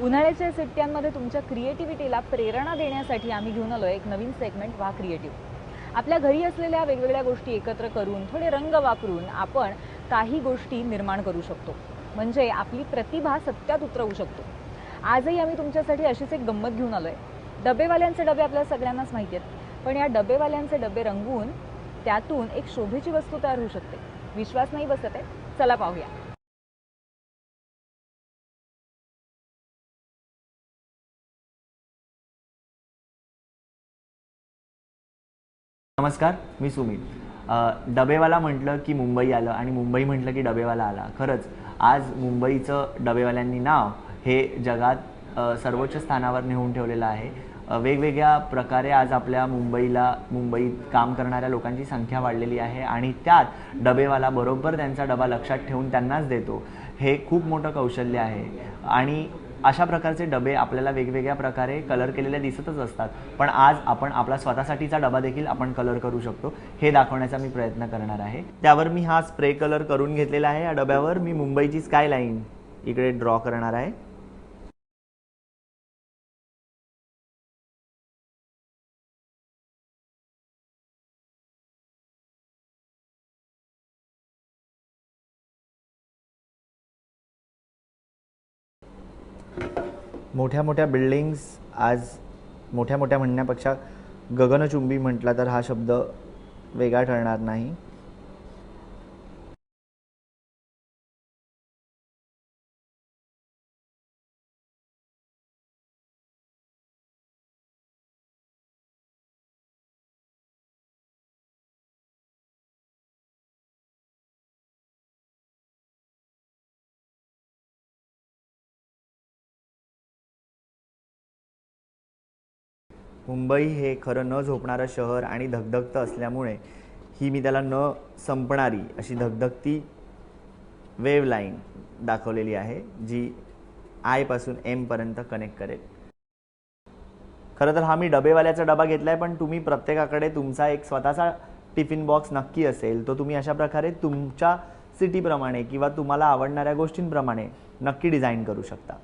उन्हाळ्याच्या सुट्ट्यांमध्ये तुमच्या क्रिएटिव्हिटीला प्रेरणा देण्यासाठी आम्ही घेऊन आलो एक नवीन सेगमेंट व्हा क्रिएटिव्ह। आपल्या घरी असलेल्या वेगवेगळ्या गोष्टी एकत्र करून थोडे रंग वापरून आपण काही गोष्टी निर्माण करू शकतो, म्हणजे आपली प्रतिभा सत्यात उतरवू शकतो। आजही आम्ही तुमच्यासाठी अशीच एक गंमत घेऊन आलोय। डबेवाल्यांचे डबे आपल्याला सगळ्यांनाच माहिती आहेत, पण या डबेवाल्यांचे डबे रंगवून त्यातून एक शोभेची वस्तू तयार होऊ शकते। विश्वास नाही बसत आहे? चला पाहूया। नमस्कार, मी सुमित। डबेवाला म्हटलं की मुंबई आलं आणि मुंबई म्हटलं की डबेवाला आला। खरंच आज मुंबईचं डबेवाल्यांनी नाव हे जगात सर्वोच्च स्थानावर नेऊन ठेवलेलं आहे। वेगवेगळ्या प्रकारे आज आपल्या मुंबईत काम करणाऱ्या लोकांची संख्या वाढलेली आहे आणि त्यात डबेवाला बरोबर त्यांचा डबा लक्षात ठेवून त्यांनाच देतो। हे खूप मोठं कौशल्य आहे आणि अशा प्रकारचे डबे आपल्याला वेगवेगळ्या प्रकारे कलर केलेले दिसतच असतात, पण आज आपण आपला स्वतःसाठीचा डबा देखील आपण कलर करू शकतो हे दाखवण्याचा मी प्रयत्न करणार आहे। त्यावर मी हा स्प्रे कलर करून घेतलेला आहे। या डब्यावर मी मुंबईची स्कायलाईन इकडे ड्रॉ करणार आहे। मोठ्या मोठ्या बिल्डिंग्स आज मोठ्या मोठ्या म्हणण्यापेक्षा गगनचुंबी म्हटला तर हा शब्द वेगळा ठरणार नाही। मुंबई हे खरं न झोपणारं शहर आणि धगधगतं असल्यामुळे ही मी त्याला न संपणारी अशी धगधगती वेव लाईन दाखवलेली आहे, जी आय पासून एम पर्यंत कनेक्ट करेल। खरं तर हा मी डबेवाल्याचा डबा घेतलाय, पण तुम्ही प्रत्येकाकडे तुमचा एक स्वतःचा टिफिन बॉक्स नक्की असेल, तो तुम्ही अशा प्रकारे तुमच्या सिटीप्रमाणे किंवा तुम्हाला आवडणाऱ्या गोष्टींप्रमाणे नक्की डिझाईन करू शकता।